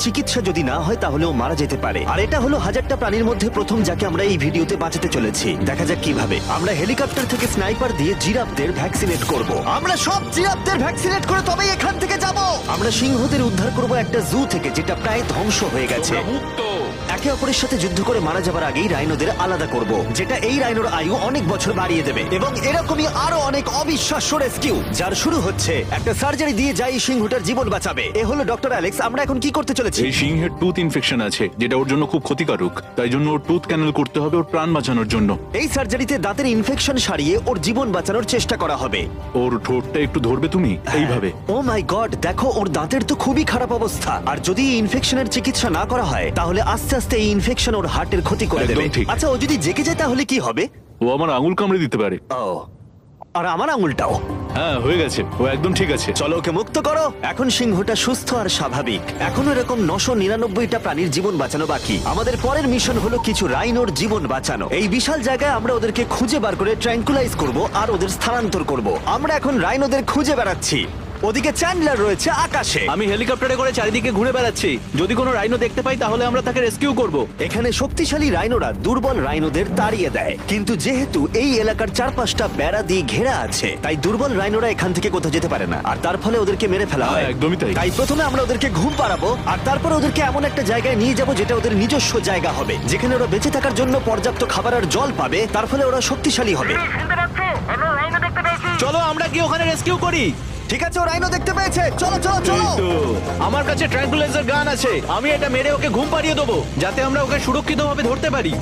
চিকিৎসা যদি না হয় তাহলে ও মারা যেতে পারে। আর এটা হলো 1000টা প্রাণীর মধ্যে প্রথম যাকে আমরা এই ভিডিওতে বাঁচাতে চলেছি। দেখা যাক কিভাবে। আমরা হেলিকপ্টার থেকে স্নাইপার দিয়ে জিরাফদের ভ্যাকসিনেট করব। আমরা সব জিরাফদের ভ্যাকসিনেট করে তবেই এখান থেকে যাব। আমরা সিংহদের উদ্ধার করব একটা জু থেকে যেটা প্রায় ধ্বংস হয়ে গেছে। একে অপরের সাথে যুদ্ধ করে মারা যাবার আগেই রাইনোদের আলাদা করব, যেটা এই রাইনোর আয়ু অনেক বছর বাড়িয়ে দেবে। এবং এরকমই আরো অনেক অবিশ্বাস্য রেস্কিউ যার শুরু হচ্ছে একটা সার্জারি দিয়ে যাই সিংহটার জীবন বাঁচাবে। এ হলো ডক্টর অ্যালেক্স। আমরা এখন কি করতে চলেছি? এই সিংহের টুথ ইনফেকশন আছে যেটা ওর জন্য খুব ক্ষতিকারক, তাই জন্য ওর টুথ ক্যানেল করতে হবে ওর প্রাণ বাঁচানোর জন্য। এই সার্জারিতে দাঁতের ইনফেকশন সারিয়ে ওর জীবন বাঁচানোর চেষ্টা করা হবে। ওর ঠোঁটটা একটু ধরবে তুমি এইভাবে। ও মাই গড, দেখো ওর দাঁতের তো খুবই খারাপ অবস্থা। আর যদি এই ইনফেকশনের চিকিৎসা না করা হয় তাহলে আস্তে আস্তে এই ইনফেকশন ওর হার্টের ক্ষতি করে দেবে। একদম ঠিক। আচ্ছা, ও যদি জেগে যায় তাহলে কি হবে? ও আমার আঙুল কামড়ে দিতে পারে। ও, আর আমার আঙুলটাও। হ্যাঁ, হয়ে গেছে, ও একদম ঠিক আছে। চলো ওকে মুক্ত করো। এখন সিংহটা সুস্থ আর স্বাভাবিক। এখন এরকম 999টা প্রাণীর জীবন বাঁচানো বাকি। আমাদের পরের মিশন হলো কিছু রাইনোর জীবন বাঁচানো। এই বিশাল জায়গায় আমরা ওদেরকে খুঁজে বার করে ট্র্যাঙ্কুলাইজ করব আর ওদের স্থানান্তর করব। আমরা এখন রাইনোদের খুঁজে বেড়াচ্ছি। ওদিকে চ্যান্ডলার রয়েছে আকাশে। আমি হেলিকপ্টারে করে চারিদিকে ঘুরে বেড়াচ্ছি। যদি কোনো রাইনো দেখতে পাই তাহলে আমরা তাকে রেস্কিউ করব। এখানে শক্তিশালী রাইনোরা দুর্বল রাইনোদের তাড়িয়ে দেয়, কিন্তু যেহেতু এই এলাকার চারপাশটা বেড়া দিয়ে ঘেরা আছে তাই দুর্বল রাইনোরা এখান থেকে কোথাও যেতে পারে না, আর তার ফলে ওদেরকে মেরে ফেলা হয়। একদমই তাই। তাই প্রথমে আমরা ওদেরকে ঘুম পাড়াবো আর তারপর ওদেরকে এমন একটা জায়গায় নিয়ে যাব যেটা ওদের নিজস্ব জায়গা হবে, যেখানে ওরা বেঁচে থাকার জন্য পর্যাপ্ত খাবার আর জল পাবে। তার ফলে ওরা শক্তিশালী হবে। চলো আমরা কি ওখানে রেস্কিউ করি? ঠিক আছে, ও রাইনো দেখতে পেয়েছে। চলো চলো চলো। তো আমার কাছে ট্র্যাঙ্কুলাইজার গান আছে। আমি এটা মেরে ওকে ঘুম পাড়িয়ে দেবো যাতে আমরা ওকে সুরক্ষিতভাবে ধরতে পারি।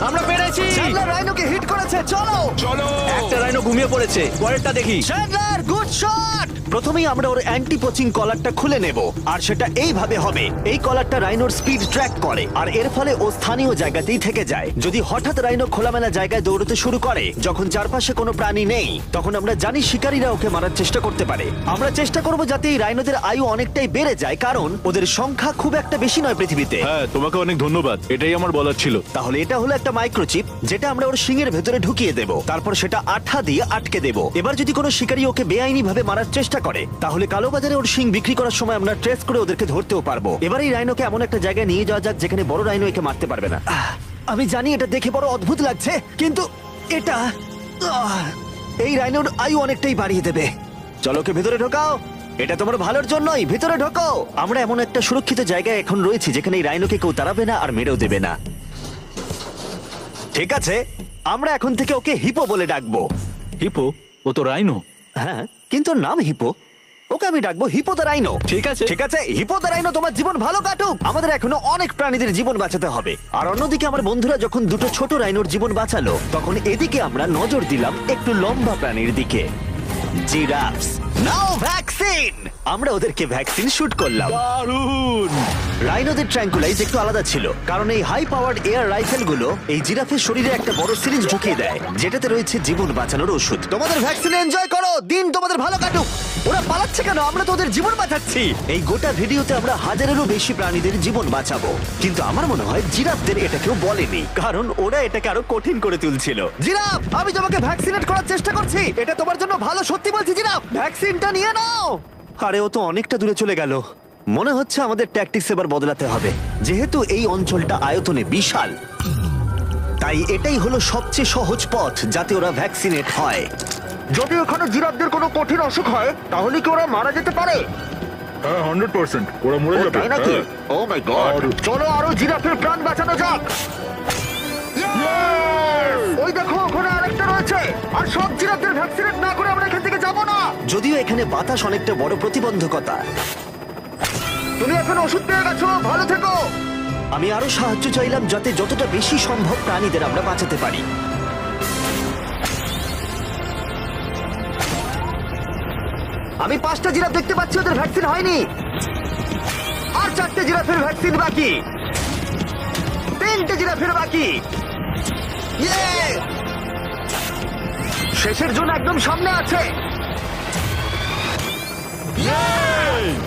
আমরা পেরেছি। চ্যান্ডলার রাইনোকে হিট করেছে। চলো চলো। একটা রাইনো ঘুমিয়ে পড়েছে, পরেরটা দেখি। Chandler, good shot. প্রথমেই আমরা ওর অ্যান্টি পোচিং কলারটা খুলে নেব, আর সেটা এইভাবে হবে। এই কলারটা রাইনোর স্পিড ট্র্যাক করে আর এর ফলে ও স্থানীয় জায়গাতেই থেকে যায়। যদি হঠাৎ রাইনো খোলামেলা জায়গায় দৌড়তে শুরু করে যখন চারপাশে কোনো প্রাণী নেই, তখন আমরা জানি শিকারীরা ওকে মারার চেষ্টা করতে পারে। আমরা চেষ্টা করব যাতে এই রাইনোদের আয়ু অনেকটাই বেড়ে যায়, কারণ ওদের সংখ্যা খুব একটা বেশি নয় পৃথিবীতে। হ্যাঁ, তোমাকে অনেক ধন্যবাদ, এটাই আমার বলার ছিল। তাহলে এটা হলো একটা মাইক্রোচিপ যেটা আমরা ওর শিঙের ভেতরে ঢুকিয়ে দেব, তারপর সেটা আঠা দিয়ে আটকে দেব। এবার যদি কোনো শিকারী ওকে বেআইনি ভাবে মারার চেষ্টা করে তাহলে কালোবাজারে ওর শিং বিক্রি করার সময় আমরা ট্রেস করে ওদেরকে ধরতেও পারবো। এবার এই রাইনোকে এমন একটা জায়গায় নিয়ে যাওয়া যাক যেখানে বড় রাইনো একে মারতে পারবে না। আমি জানি এটা দেখে বড় অদ্ভুত লাগছে, কিন্তু এটা এই রাইনোর আয়ু অনেকটাই বাড়িয়ে দেবে। চলো ওকে ভেতরে ঢোকাও, এটা তোমার ভালোর জন্যই। ভিতরে ঢোকো। আমরা এমন একটা সুরক্ষিত জায়গায় এখন রয়েছি যেখানে এই রাইনোকে কেউ তাড়াবে না আর মেরেও দেবে না। ঠিক আছে, আমরা এখন থেকে ওকে হিপো বলে ডাকবো। হিপো? ও তো রাইনো। হ্যাঁ, কিন্তু ওর নাম হিপো। ওকে আমি ডাকবো হিপো দ্য রাইনো। ঠিক আছে। ঠিক আছে, হিপো দ্য রাইনো, তোমার জীবন ভালো কাটুক। আমাদের এখনো অনেক প্রাণীদের জীবন বাঁচাতে হবে। আর অন্যদিকে আমার বন্ধুরা যখন দুটো ছোট রাইনোর জীবন বাঁচালো, তখন এদিকে আমরা নজর দিলাম একটু লম্বা প্রাণীর দিকে, জিরাফস। নাও ভ্যাকসিন। আমরা ওদেরকে ভ্যাকসিন শুট করলাম। দারুণ। রাইনোদের ট্র্যাঙ্কুলাইজ একটু আলাদা ছিল, কারণ এই হাই পাওয়ার্ড এয়ার রাইফেল গুলো এই জিরাফের শরীরে একটা বড় সিরিঞ্জ ঢুকিয়ে দেয় যেটাতে রয়েছে জীবন বাঁচানোর ওষুধ। তোমাদের ভ্যাকসিন এনজয় করো, দিন তোমাদের ভালো কাটুক। ওরা পালাচ্ছে কেন? আমরা তো ওদের জীবন বাঁচাচ্ছি। এই গোটা ভিডিওতে আমরা 1000-এরও বেশি প্রাণীদের জীবন বাঁচাবো, কিন্তু আমার মনে হয় জিরাফদের এটা কেউ বলেনি, কারণ ওরা এটাকে আরো কঠিন করে তুলছিল। জিরাফ, আমি তোমাকে ভ্যাকসিনেট করার চেষ্টা করছি। এটা তোমার জন্য ভালো, সত্যি বলছি। জিরাফ, ভ্যাকসিনটা নিয়ে নাও। আরে ও তো অনেকটা দূরে চলে গেল। মনে হচ্ছে আমাদের ট্যাকটিক্স এবার বদলাতে হবে। যেহেতু এই অঞ্চলটা আয়তনে বিশাল, তাই এটাই হলো সবচেয়ে সহজ পথ যাতে ওরা ভ্যাকসিনেট হয়। যদি ওখানে জিরাফদের কোনো কঠিন অসুখ হয় তাহলে কি ওরা মারা যেতে পারে? হ্যাঁ, 100% ওরা মরে যাবে। তাই নাকি? ও মাই গড, চলো আরো জিরাফের প্রাণ বাঁচানো যাক। ওই দেখো, ওখানে আরেকটা রয়েছে। আর সব জিরাফদের ভ্যাকসিনেট না করে আমরা এখান থেকে যাব না। যদিও এখানে বাতাস অনেকটা বড় প্রতিবন্ধকতা। তুমি এখন ওষুধ পেয়ে গেছো, ভালো থেকো। আমি আরো সাহায্য চাইলাম যাতে যতটা বেশি সম্ভব প্রাণীদের আমরা বাঁচাতে পারি। আমি 5টা জিরাফ দেখতে পাচ্ছি, ওদের ভ্যাকসিন হয়নি। আর 4টে জিরাফের ভ্যাকসিন বাকি। 3টে জিরাফের বাকি। শেষের জন্য একদম সামনে আছে।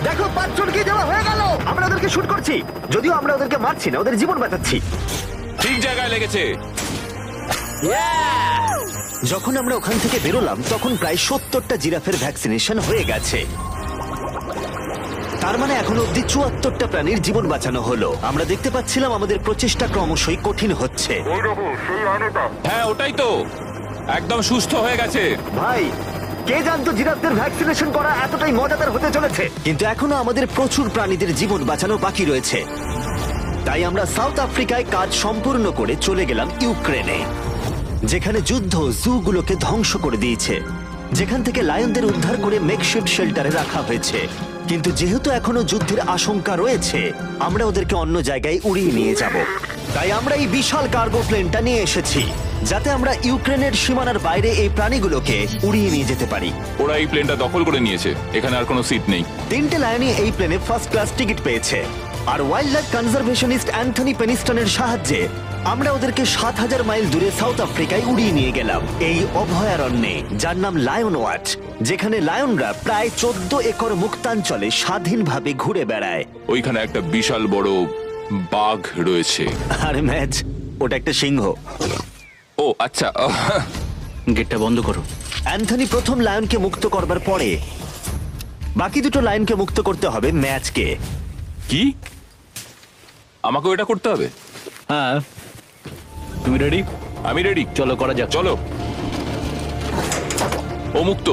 দেখো, 5 জনকে দেওয়া হয়ে গেল। আমরা ওদেরকে শুট করছি, যদিও আমরা ওদেরকে মারছি না, ওদের জীবন বাঁচাচ্ছি। ঠিক জায়গায় লেগেছে। যখন আমরা ওখান থেকে বেরোলাম তখন প্রায় 70টা জিরাফের ভ্যাকসিনেশন হয়ে গেছে। তার মানে এখনো অব্দি 74টা প্রাণীর জীবন বাঁচানো হলো। আমরা দেখতে পাচ্ছিলাম আমাদের প্রচেষ্টা ক্রমশই কঠিন হচ্ছে। হ্যাঁ ওটাই তো, একদম সুস্থ হয়ে গেছে। ভাই, কে জানতো জিরাফদের ভ্যাকসিনেশন করা এতটাই মজাদার হতে চলেছে। কিন্তু এখনো আমাদের প্রচুর প্রাণীদের জীবন বাঁচানো বাকি রয়েছে। তাই আমরা সাউথ আফ্রিকায় কাজ সম্পূর্ণ করে চলে গেলাম ইউক্রেনে, যেখানে যুদ্ধ জুগুলোকে ধ্বংস করে দিয়েছে, যেখান থেকে লায়নদের উদ্ধার করে মেকশিফট শেল্টারে রাখা হয়েছে। কিন্তু যেহেতু এখনো যুদ্ধের আশঙ্কা রয়েছে, আমরা ওদেরকে অন্য জায়গায় উড়িয়ে নিয়ে যাব। তাই আমরা এই বিশাল কার্গো প্লেনটা নিয়ে এসেছি, যাতে আমরা ইউক্রেনের সীমানার বাইরে এই প্রাণীগুলোকে উড়িয়ে নিয়ে যেতে পারি। ওরা এই প্লেনটা দখল করে নিয়েছে, এখানে আর কোনো সিট নেই। 3টে লায়নই এই প্লেনে ফার্স্ট ক্লাস টিকিট পেয়েছে। আর ওয়াইল্ড লাইফ কনজারভেশনিস্ট অ্যান্থনি পেনিস্টনের সাহায্যে আমরা ওদেরকে 7000 মাইল দূরে সাউথ আফ্রিকায় উড়িয়ে নিয়ে গেলাম, এই অভয়ারণ্যে যার নাম লায়ন ওয়াচ, যেখানে লায়নরা প্রায় 14 একর মুক্তাঞ্চলে স্বাধীনভাবে ঘুরে বেড়ায়। ওইখানে একটা বিশাল বড় বাঘ রয়েছে। আর ম্যাচ, ওটা একটা সিংহ। ও আচ্ছা। গেটটা বন্ধ করো। অ্যান্থনি প্রথম লায়নকে মুক্ত করবার পরে বাকি দুটো লায়নকে মুক্ত করতে হবে ম্যাচকে। কি, আমাকেও এটা করতে হবে? হ্যাঁ, তুমি রেডি? আমি রেডি। চলো করা যাক। চলো। ও মুক্ত।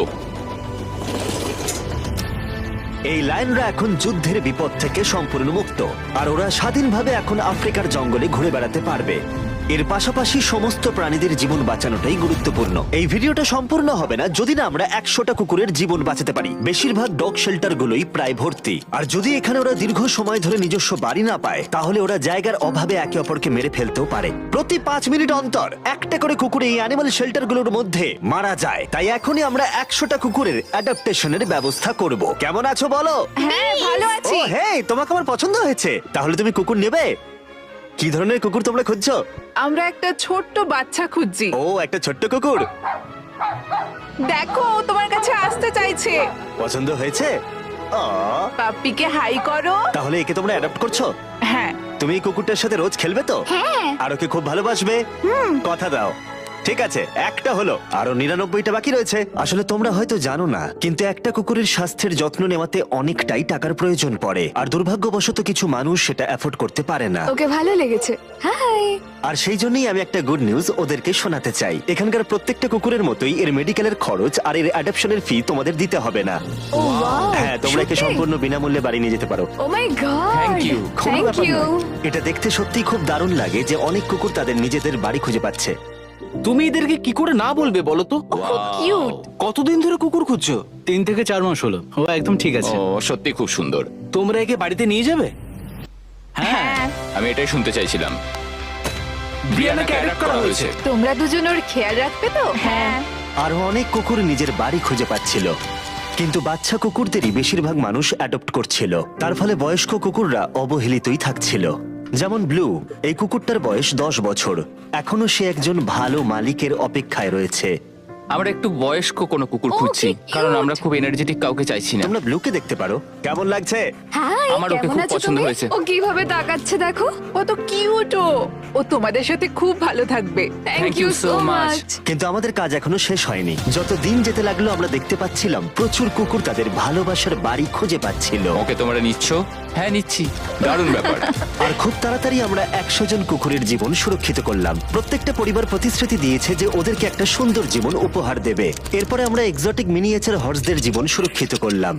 এই লায়নরা এখন যুদ্ধের বিপদ থেকে সম্পূর্ণ মুক্ত, আর ওরা স্বাধীনভাবে এখন আফ্রিকার জঙ্গলে ঘুরে বেড়াতে পারবে। এর পাশাপাশি সমস্ত প্রাণীদের জীবন বাঁচানোটাই গুরুত্বপূর্ণ। এই ভিডিওটা সম্পূর্ণ হবে না যদি না আমরা 100টা কুকুরের জীবন বাঁচাতে পারি। বেশিরভাগ ডগ শেল্টার গুলোই প্রায় ভর্তি, আর যদি এখানে ওরা দীর্ঘ সময় ধরে নিজস্ব বাড়ি না পায়, তাহলে ওরা জায়গার অভাবে একে অপরকে মেরে ফেলতেও পারে। প্রতি 5 মিনিট অন্তর একটা করে কুকুর এই অ্যানিমাল শেল্টার গুলোর মধ্যে মারা যায়। তাই এখনই আমরা 100টা কুকুরের অ্যাডাপ্টেশনের ব্যবস্থা করব। কেমন আছো বলো? হ্যাঁ ভালো ও আছি। হেই, তোমাকে আমার পছন্দ হয়েছে। তাহলে তুমি কুকুর নেবে? কি ধরনের কুকুর তোমরা খুঁজছো? আমরা একটা ছোট্ট বাচ্চা খুঁজছি। ও, একটা ছোট্ট কুকুর। দেখো ও তোমার কাছে আসতে চাইছে। পছন্দ হয়েছে? আ, পাপ্পিকে হাই করো। তাহলে একে তোমরা অ্যাডাপ্ট করছো? হ্যাঁ। তুমি এই কুকুরটার সাথে রোজ খেলবে তো? হ্যাঁ। আর ওকে খুব ভালোবাসবে? কথা দাও। ঠিক আছে, একটা হলো, আরো 99টা বাকি রয়েছে। আসলে তোমরা হয়তো জানো না, কিন্তু একটা কুকুরের স্বাস্থ্যের যত্ন নেওয়াতে অনেকটাই টাকার প্রয়োজন পড়ে, আর দুর্ভাগ্যবশত কিছু মানুষ সেটা অ্যাফোর্ড করতে পারে না। ওকে ভালো লেগেছে। হাই। আর সেই জন্যই আমি একটা গুড নিউজ ওদেরকে শোনাতে চাই। এখানকার প্রত্যেকটা কুকুরের মতোই এর মেডিকেলের খরচ আর এর অ্যাডপশনের ফি তোমাদের দিতে হবে না। ও ওয়াও। হ্যাঁ, তোমরা একে সম্পূর্ণ বিনামূল্যে বাড়ি নিয়ে যেতে পারো। ও মাই গড। Thank you. কোনো থ্যাংক ব্যাপার ইউ। নয়। এটা দেখতে সত্যিই খুব দারুণ লাগে যে অনেক কুকুর তাদের নিজেদের বাড়ি খুঁজে পাচ্ছে। তুমি এদেরকে কি করে না বলবে বলো তো? খুব কিউট। কতদিন ধরে কুকুর খুঁজছো? 3 থেকে 4 মাস হলো। ও একদম ঠিক আছে। ও সত্যি খুব সুন্দর। তোমরা একে বাড়িতে নিয়ে যাবে? হ্যাঁ। আমি এটাই শুনতে চাইছিলাম। ব্রিয়ানাকে adopt করা হয়েছে। তোমরা দুজন ওর খেয়াল রাখবে তো? হ্যাঁ। আরো অনেক কুকুর নিজের বাড়ি খুঁজে পাচ্ছিল, কিন্তু বাচ্চা কুকুরদেরই বেশিরভাগ মানুষ অ্যাডপ্ট করছিল। তার ফলে বয়স্ক কুকুররা অবহেলিতই থাকছিল। যেমন ব্লু, এই কুকুরটার বয়স 10 বছর। এখনো সে একজন ভালো মালিকের অপেক্ষায় রয়েছে। আমরা একটু বয়স্ক কোনো কুকুর ও, খুঁজছি, কি cute! কারণ আমরা খুব এনার্জেটিক কাউকে চাইছি না। তোমরা ব্লুকে দেখতে পারো। কেমন লাগছে? হাই। আমার ওকে কেমন খুব আছো পছন্দ তুমি? হয়েছে। ও কিভাবে তাকাচ্ছে দেখো। ও তো কিউট। ও তোমাদের সাথে খুব ভালো থাকবে। Thank you so much. কিন্তু আমাদের কাজ এখনো শেষ হয়নি। যত দিন যেতে লাগলো আমরা দেখতে পাচ্ছিলাম প্রচুর কুকুর তাদের ভালোবাসার বাড়ি খুঁজে পাচ্ছিল। ওকে তোমরা নিচ্ছ? হ্যাঁ নিচ্ছি। দারুণ ব্যাপার। আর খুব তাড়াতাড়ি আমরা 100 জন কুকুরের জীবন সুরক্ষিত করলাম। প্রত্যেকটা পরিবার প্রতিশ্রুতি দিয়েছে যে ওদেরকে একটা সুন্দর জীবন উপহার দেবে। এরপরে আমরা এক্সোটিক মিনিয়েচার হর্সদের জীবন সুরক্ষিত করলাম,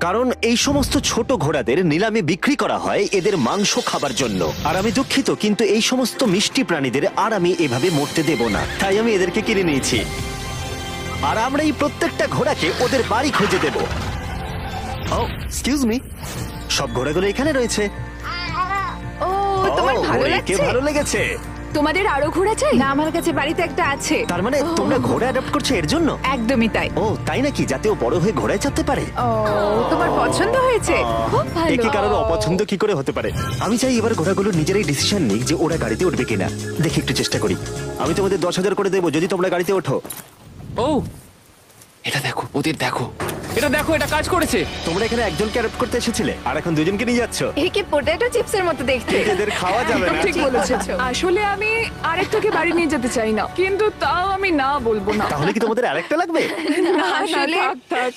কারণ এই সমস্ত ছোট ঘোড়াদের নিলামে বিক্রি করা হয় এদের মাংস খাবার জন্য। আর আমি দুঃখিত, কিন্তু এই সমস্ত মিষ্টি প্রাণীদের আর আমি এভাবে মরতে দেব না, তাই আমি এদেরকে কিনে নিয়েছি। আর আমরা এই প্রত্যেকটা ঘোড়াকে ওদের বাড়ি খুঁজে দেব। ও এক্সকিউজ মি, সব ঘোড়াগুলো এখানে রয়েছে। ও তোমার ও, ভালো একে লাগছে? ভালো লেগেছে। তোমাদের আরো ঘোড়া চাই? না, আমার কাছে বাড়িতে একটা আছে। তার মানে তোমরা ঘোড়া অ্যাডাপ্ট করছো এর জন্য? একদমই তাই। ও তাই নাকি? যাতে ও বড় হয়ে ঘোড়ায় চাপতে পারে। ও তোমার পছন্দ হয়েছে? খুব ভালো। একে কারোর অপছন্দ কি করে হতে পারে? আমি চাই এবার ঘোড়াগুলো নিজেরাই ডিসিশন নিক যে ওরা গাড়িতে উঠবে কিনা। দেখি একটু চেষ্টা করি। আমি তোমাদের 10,000 করে দেবো যদি তোমরা গাড়িতে ওঠো। ও এটা দেখো, ওদের দেখো। এটা দেখো, এটা কাজ করেছে। তোমরা এখানে একজনকে অ্যাডপ্ট করতে এসেছিলে আর এখন দুজনকে নিয়ে যাচ্ছ। একে পটেটো চিপসের মতো দেখতে। এদের খাওয়া যাবে না। ঠিক বলেছো। আসলে আমি আরেকটাকে বাড়ি নিয়ে যেতে চাই না, কিন্তু তাও আমি না বলবো না। তাহলে কি তোমাদের আরেকটা লাগবে? না, আসলে থাক, থাক।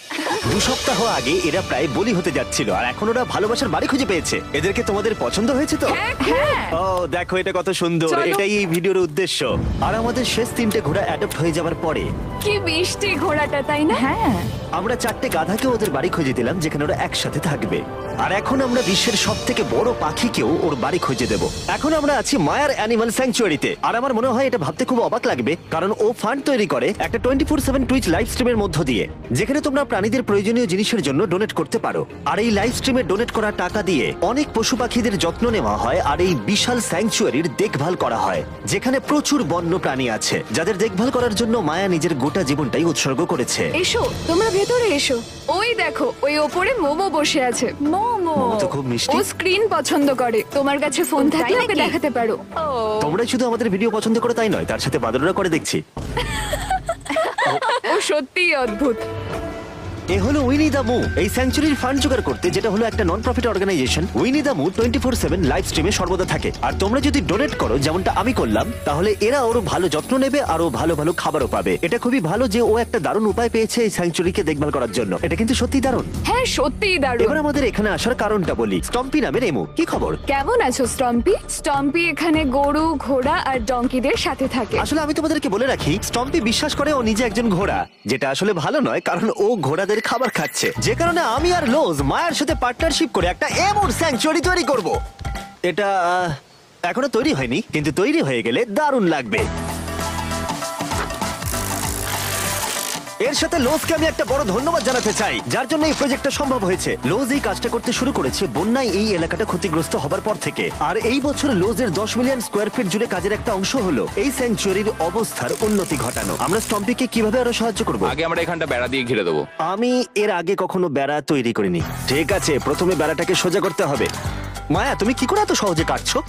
2 সপ্তাহ আগে এরা প্রায় বলি হতে যাচ্ছিল আর এখন ওরা ভালোবাসার বাড়ি খুঁজে পেয়েছে। এদেরকে তোমাদের পছন্দ হয়েছে তো? হ্যাঁ। ও দেখো এটা কত সুন্দর। চলো। এটাই এই ভিডিওর উদ্দেশ্য। আর আমাদের শেষ 3টে ঘোড়া অ্যাডপ্ট হয়ে যাওয়ার পরে কি মিষ্টি ঘোড়াটা, তাই না? হ্যাঁ। আমরা 4টে গাধাকে ওদের বাড়ি খুঁজে দিলাম যেখানে ওরা একসাথে থাকবে। আর এখন আমরা বিশ্বের সবথেকে বড় পাখিকেও ওর বাড়ি খুঁজে দেব। এখন আমরা আছি মায়ার অ্যানিমাল স্যাংচুয়ারিতে। আর আমার মনে হয় এটা ভাবতে খুব অবাক লাগবে, কারণ ও ফান্ড তৈরি করে একটা 24/7 টুইচ লাইভ স্ট্রিমের মধ্য দিয়ে, যেখানে তোমরা প্রাণীদের প্রয়োজনীয় জিনিসের জন্য ডোনেট করতে পারো। আর এই লাইভ স্ট্রিমে ডোনেট করা টাকা দিয়ে অনেক পশু পাখিদের যত্ন নেওয়া হয় আর এই বিশাল স্যাংচুয়ারির দেখভাল করা হয়, যেখানে প্রচুর বন্য প্রাণী আছে যাদের দেখভাল করার জন্য মায়া নিজের গোটা জীবনটাই উৎসর্গ করেছে। এসো, তোমরা ভেতরে এসো। ওই দেখো, ওই ওপরে মোমো বসে আছে। মোমো মোমো তো খুব মিষ্টি। ও স্ক্রিন পছন্দ করে। তোমার কাছে ফোন থাকলে ওকে দেখাতে পারো। তোমরা শুধু আমাদের ভিডিও পছন্দ করে তাই নয়, তার সাথে বাদররা করে দেখছি। ও সত্যিই অদ্ভুত। এ হলো উইনি দা মু, এই স্যাংচুরির ফান্ড জোগাড় করতে, যেটা হলো একটা নন প্রফিট অর্গানাইজেশন। উইনি দা মু 24/7 লাইভ স্ট্রিমে সর্বদা থাকে। আর তোমরা যদি ডোনেট করো, যেমনটা আমি করলাম, তাহলে এরা ওর ভালো যত্ন নেবে আর ও ভালো ভালো খাবারও পাবে। এটা খুবই ভালো যে ও একটা দারুণ উপায় পেয়েছে এই স্যাংচুরিকে দেখভাল করার জন্য। এটা কিন্তু সত্যি দারুণ। হ্যাঁ, সত্যিই দারুণ। এবার আমাদের এখানে আসার কারণটা বলি। স্টম্পি নামের এমু, কি খবর? কেমন আছো স্টম্পি? স্টম্পি এখানে গরু, ঘোড়া আর ডঙ্কিদের সাথে থাকে। আসলে আমি তোমাদেরকে বলে রাখি, স্টম্পি বিশ্বাস করে ও নিজে একজন ঘোড়া, যেটা আসলে ভালো নয়, কারণ ও ঘোড়াদের খাবার খাচ্ছে। যে কারণে আমি আর লোজ মায়ের সাথে পার্টনারশিপ করে একটা এমন স্যাংচুয়ারি তৈরি করব। এটা এখনো তৈরি হয়নি, কিন্তু তৈরি হয়ে গেলে দারুণ লাগবে। এর সাথে লোজকে আমি একটা বড় ধন্যবাদ জানাতে চাই, যার জন্য এই প্রজেক্টটা সম্ভব হয়েছে। লোজ এই কাজটা করতে শুরু করেছে বন্যায় এই এলাকাটা ক্ষতিগ্রস্ত হবার পর থেকে। আর এই বছর লোজের 10 মিলিয়ন স্কোয়ার ফিট জুড়ে কাজের একটা অংশ হলো এই স্যাংচুয়ারির অবস্থার উন্নতি ঘটানো। আমরা স্টম্পিকে কিভাবে আরো সাহায্য করব? আগে আমরা এখানটা বেড়া দিয়ে ঘিরে দেবো। আমি এর আগে কখনো বেড়া তৈরি করিনি। ঠিক আছে, প্রথমে বেড়াটাকে সোজা করতে হবে। মায়া, তুমি কি করে এত সহজে কাটছো?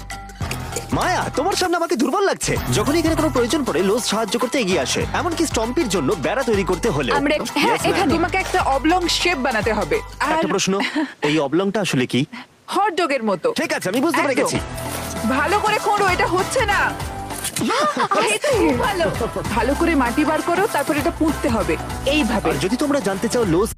মায়া, তোমার সামনে আমাকে দুর্বল লাগছে। যখন এখানে কোনো প্রয়োজন পড়ে, লোজ সাহায্য করতে এগিয়ে আসে। এমনকি স্টম্পির জন্য বেড়া তৈরি করতে হলে। আমরা হ্যাঁ, এখানে তোমাকে একটা অবলং শেপ বানাতে হবে। আর একটা প্রশ্ন, এই অবলংটা আসলে কি? হটডগের মতো। ঠিক আছে, আমি বুঝতে পেরে একদম। গেছি। ভালো করে খোঁড়ো, এটা হচ্ছে না। এটা খুব ভালো। ভালো করে মাটি বার করো, তারপর এটা পুঁততে হবে এইভাবে। আর যদি তোমরা জানতে চাও লোজ,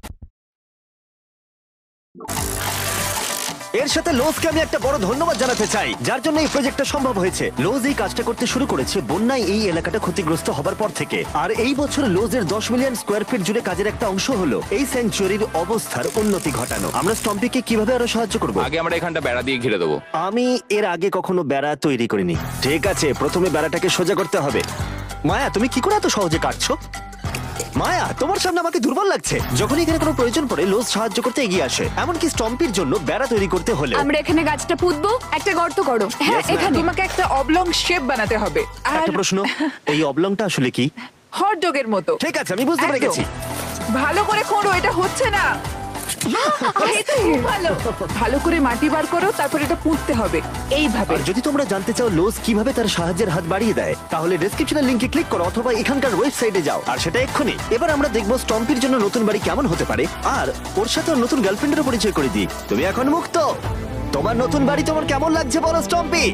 এর সাথে লোজকে আমি একটা বড় ধন্যবাদ জানাতে চাই, যার জন্য এই প্রজেক্টটা সম্ভব হয়েছে। লোজ এই কাজটা করতে শুরু করেছে বন্যায় এই এলাকাটা ক্ষতিগ্রস্ত হবার পর থেকে। আর এই বছর লোজের 10 মিলিয়ন স্কোয়ার ফিট জুড়ে কাজের একটা অংশ হলো এই স্যাংচুয়ারির অবস্থার উন্নতি ঘটানো। আমরা স্টম্পিকে কিভাবে আরো সাহায্য করব? আগে আমরা এখানটা বেড়া দিয়ে ঘিরে দেবো। আমি এর আগে কখনো বেড়া তৈরি করিনি। ঠিক আছে, প্রথমে বেড়াটাকে সোজা করতে হবে। মায়া, তুমি কি করে এত সহজে কাটছো? মায়া, তোমার সামনে আমাকে দুর্বল লাগছে। যখন এখানে কোনো প্রয়োজন পড়ে, লোজ সাহায্য করতে এগিয়ে আসে। এমনকি স্টম্পির জন্য বেড়া তৈরি করতে হলে। আমরা এখানে গাছটা পুঁতবো, একটা গর্ত করো। হ্যাঁ, Yes, ma'am. এখানে তোমাকে একটা অবলং শেপ বানাতে হবে। আর একটা প্রশ্ন, এই অবলংটা আসলে কি? হটডগের মতো। ঠিক আছে, আমি বুঝতে পেরে একদম। গেছি। ভালো করে খোঁড়ো, এটা হচ্ছে না। এটা খুব ভালো। ভালো করে মাটি বার করো, তারপর এটা পুঁততে হবে এইভাবে। আর যদি তোমরা জানতে চাও লোজ কিভাবে তার সাহায্যের হাত বাড়িয়ে দেয়, তাহলে ডেসক্রিপশনের লিংকে ক্লিক করো অথবা এখানকার ওয়েবসাইটে যাও, আর সেটা এক্ষুনি। এবার আমরা দেখবো স্টম্পির জন্য নতুন বাড়ি কেমন হতে পারে, আর ওর সাথে ওর নতুন গার্লফ্রেন্ডেরও পরিচয় করে দিই। তুমি এখন মুক্ত। তোমার নতুন বাড়ি তোমার কেমন লাগছে বলো স্টম্পি?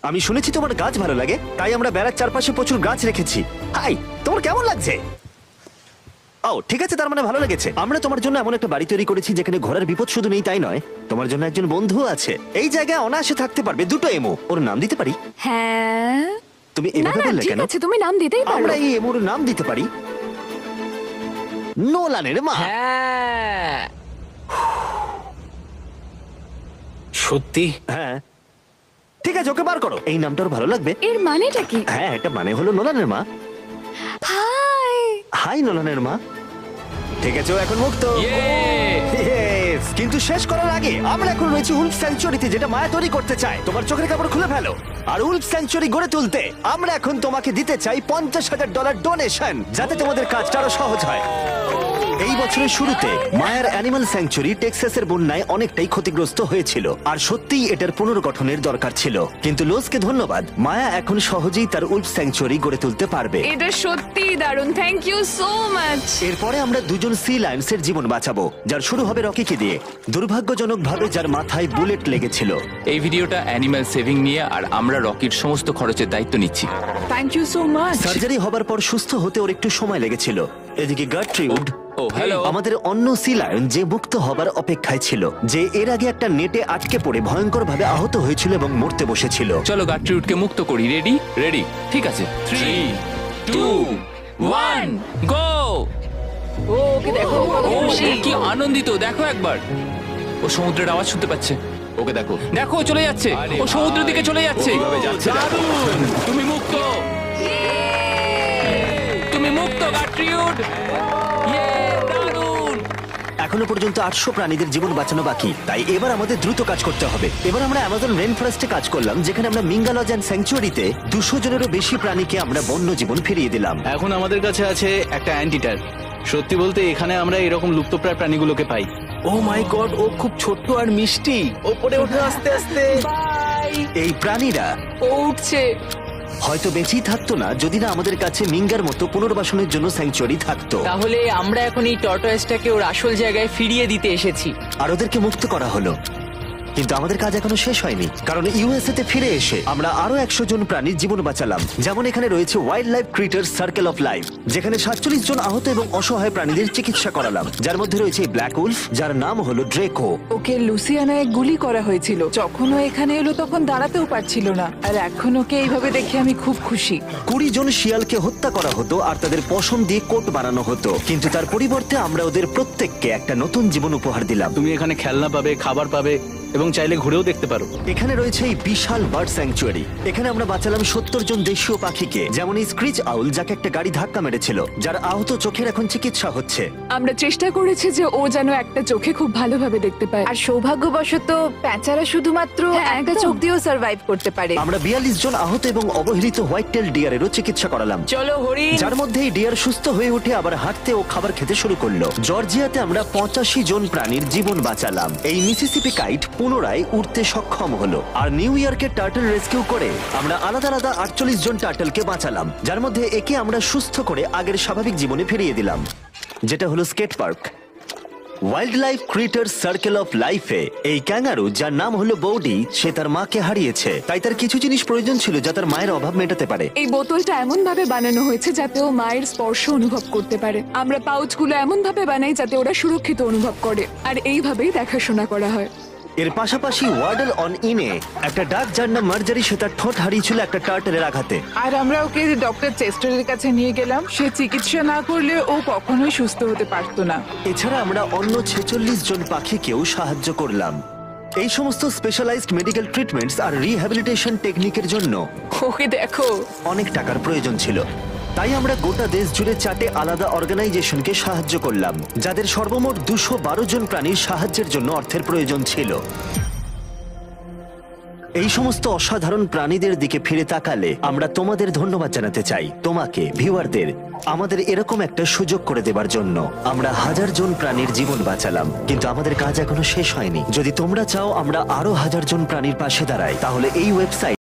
আমি শুনেছি তোমার গাছ ভালো লাগে, তাই আমরা বেড়ার চারপাশে প্রচুর গাছ রেখেছি। হাই, তোমার কেমন লাগছে? ও ঠিক আছে, তার মানে ভালো লেগেছে। আমরা তোমার জন্য এমন একটা বাড়ি তৈরি করেছি যেখানে ঘোড়ার বিপদ শুধু নেই তাই নয়, তোমার জন্য একজন বন্ধু আছে। এই জায়গায় অনায়াসে থাকতে পারবে 2টো এমো। ওর নাম দিতে পারি? হ্যাঁ, তুমি না এভাবে না, বললে ঠিক কেন? আছে, তুমি নাম দিতেই পারো। আমরা এই এমোর নাম দিতে পারি নোলানের মা। হ্যাঁ, সত্যি হ্যাঁ ঠিক আছে, ওকে বার করো। এই নামটা ওর ভালো লাগবে। এর মানেটা কি? হ্যাঁ, এটা মানে হলো নোলানের মা। হাই। হাই নোলানের মা। ঠিক আছে, ও এখন মুক্ত। Yay! Yes! কিন্তু শেষ করার আগে আমরা এখন রয়েছি উলফ স্যাংচুয়ারিতে, যেটা মায়া তৈরি করতে চায়। তোমার চোখের কাপড় খুলে ফেলো। আর উলফ স্যাংচুয়ারি গড়ে তুলতে আমরা এখন তোমাকে দিতে চাই $50,000 ডোনেশন, যাতে তোমাদের কাজটা আরো সহজ হয়। এই বছরের শুরুতে মায়ার অ্যানিমাল স্যাংচুরি টেক্সাসের বন্যায় অনেকটাই ক্ষতিগ্রস্ত হয়েছিল আর সত্যিই এটার পুনর্গঠনের দরকার ছিল, কিন্তু লোজকে ধন্যবাদ, মায়া এখন সহজেই তার উল্ফ স্যাংচুরি গড়ে তুলতে পারবে। এটা সত্যিই দারুণ, থ্যাংক ইউ সো মাচ। এরপরে আমরা দুজন সি লায়ন্সের জীবন বাঁচাবো, যার শুরু হবে রকিকে দিয়ে, দুর্ভাগ্যজনকভাবে যার মাথায় বুলেট লেগেছিল। এই ভিডিওটা অ্যানিম্যাল সেভিং নিয়ে, আর আমরা রকির সমস্ত খরচের দায়িত্ব নিচ্ছি। Thank you so much. Surgery হবার পর সুস্থ হতে ওর একটু সময় লেগেছিল। এদিকে গার্ট্রিউড, ও হ্যালো। আমাদের অন্য সি লায়ন, যে মুক্ত হবার অপেক্ষায় ছিল, যে এর আগে একটা নেটে আটকে পড়ে ভয়ঙ্করভাবে আহত হয়েছিল এবং মরতে বসেছিল। চলো গাট্রিউডকে মুক্ত করি। রেডি? রেডি। ঠিক আছে। 3 2 1 গো। ও ওকে দেখো ও কত ও খুশি। কি আনন্দিত, দেখো একবার। ও সমুদ্রের আওয়াজ শুনতে পাচ্ছে। ওকে দেখো। দেখো চলে যাচ্ছে, ও সমুদ্রের দিকে চলে যাচ্ছে। দারুণ! তুমি মুক্ত, তুমি মুক্ত গাট্রিউড। ইয়ে, দারুণ! এখনো পর্যন্ত 800 প্রাণীদের জীবন বাঁচানো বাকি, তাই এবার আমাদের দ্রুত কাজ করতে হবে। এবার আমরা অ্যামাজন রেন ফরেস্টে কাজ করলাম, যেখানে আমরা মিঙ্গালজ অ্যান্ড স্যাংচুয়ারিতে 200 জনেরও বেশি প্রাণীকে আমরা বন্য জীবন ফিরিয়ে দিলাম। এখন আমাদের কাছে আছে একটা অ্যান্টিটার। সত্যি বলতে এখানে আমরা এরকম লুপ্তপ্রায় প্রাণীগুলোকে পাই। ও মাই গড, ও খুব ছোট্ট আর মিষ্টি। ওপরে ওঠে আস্তে আস্তে। বাই। এই প্রাণীরা ও উঠছে। হয়তো বেঁচেই থাকতো না যদি না আমাদের কাছে মিঙ্গার মতো পুনর্বাসনের জন্য স্যাংচুয়ারি থাকতো। তাহলে আমরা এখন এই টর্টয়েসটাকে ওর আসল জায়গায় ফিরিয়ে দিতে এসেছি। আর ওদেরকে মুক্ত করা হলো, কিন্তু আমাদের কাজ এখনো শেষ হয়নি, কারণ ইউএসএ তে ফিরে এসে আমরা আরো 100 জন প্রাণীর জীবন বাঁচালাম। যেমন এখানে রয়েছে wild life critter circle of life, যেখানে 47 জন আহত এবং অসহায় প্রাণীদের চিকিৎসা করালাম, যার মধ্যে রয়েছে ব্ল্যাক উলফ, যার নাম হলো ড্রেকো। ওকে লুসিয়ানায় গুলি করা হয়েছিল। যখন ও এখানে এলো তখন দাঁড়াতেও পারছিল না, আর এখন ওকে এইভাবে দেখে আমি খুব খুশি। 20 জন শিয়ালকে হত্যা করা হতো আর তাদের পশম দিয়ে কোট বানানো হতো, কিন্তু তার পরিবর্তে আমরা ওদের প্রত্যেককে একটা নতুন জীবন উপহার দিলাম। তুমি এখানে খেলনা পাবে, খাবার পাবে এবং চাইলে ঘুরেও দেখতে পারো। এখানে রয়েছে এই বিশাল বার্ড স্যাংচুয়ারি। এখানে আমরা বাঁচালাম 70 জন দেশীয় পাখিকে, যেমন এই স্ক্রিচ আউল, যাকে একটা গাড়ি ধাক্কা মেরেছিল, যার আহত চোখের এখন চিকিৎসা হচ্ছে। আমরা চেষ্টা করেছি যে ও যেন একটা চোখে খুব ভালোভাবে দেখতে পায়। আর সৌভাগ্যবশত প্যাঁচারা শুধুমাত্র হ্যাঁ, একটা একদম। চোখ দিয়েও সার্ভাইভ করতে পারে। আমরা 42 জন আহত এবং অবহেলিত হোয়াইট টেল ডিয়ারেরও চিকিৎসা করালাম, চলো হরিণ। যার মধ্যে এই ডিয়ার সুস্থ হয়ে উঠে আবার হাঁটতে ও খাবার খেতে শুরু করলো। জর্জিয়াতে আমরা 85 জন প্রাণীর জীবন বাঁচালাম। এই মিসিসিপি কাইট পুনরায় উঠতে সক্ষম হলো। আর নিউ ইয়র্কের টার্টল রেস্কিউ করে আমরা আলাদা আলাদা 48 জন টার্টলকে বাঁচালাম, যার মধ্যে একে আমরা সুস্থ করে আগের স্বাভাবিক জীবনে ফিরিয়ে দিলাম, যেটা হলো skate park. Wildlife critter circle of লাইফে এই ক্যাঙ্গারু, যার নাম হলো বৌডি, সে তার মাকে হারিয়েছে, তাই তার কিছু জিনিস প্রয়োজন ছিল যা তার মায়ের অভাব মেটাতে পারে। এই বোতলটা এমন ভাবে বানানো হয়েছে যাতে ও মায়ের স্পর্শ অনুভব করতে পারে। আমরা পাউচগুলো এমন ভাবে বানাই যাতে ওরা সুরক্ষিত অনুভব করে, আর এইভাবেই দেখাশোনা করা হয়। এর পাশাপাশি ওয়ার্ডল অন ইনে একটা ডাক, যার নাম মার্জারি, সে তার ঠোঁট হারিয়েছিল একটা টার্টলের আঘাতে। আর আমরা ওকে ডক্টর চেস্টারের কাছে নিয়ে গেলাম। সে চিকিৎসা না করলে ও কখনোই সুস্থ হতে পারতো না। এছাড়া আমরা অন্য 46 জন পাখিকেও সাহায্য করলাম। এই সমস্ত স্পেশালাইজড মেডিকেল ট্রিটমেন্টস আর রিহ্যাবিলিটেশন টেকনিকের জন্য ওকে দেখো। অনেক টাকার প্রয়োজন ছিল, তাই আমরা গোটা দেশ জুড়ে 4টে আলাদা অর্গানাইজেশনকে সাহায্য করলাম, যাদের সর্বমোট 212 জন প্রাণীর সাহায্যের জন্য অর্থের প্রয়োজন ছিল। এই সমস্ত অসাধারণ প্রাণীদের দিকে ফিরে তাকালে আমরা তোমাদের ধন্যবাদ জানাতে চাই, তোমাকে ভিউয়ারদের, আমাদের এরকম একটা সুযোগ করে দেবার জন্য। আমরা 1000 জন প্রাণীর জীবন বাঁচালাম, কিন্তু আমাদের কাজ এখনো শেষ হয়নি। যদি তোমরা চাও আমরা আরো 1000 জন প্রাণীর পাশে দাঁড়াই, তাহলে এই ওয়েবসাইট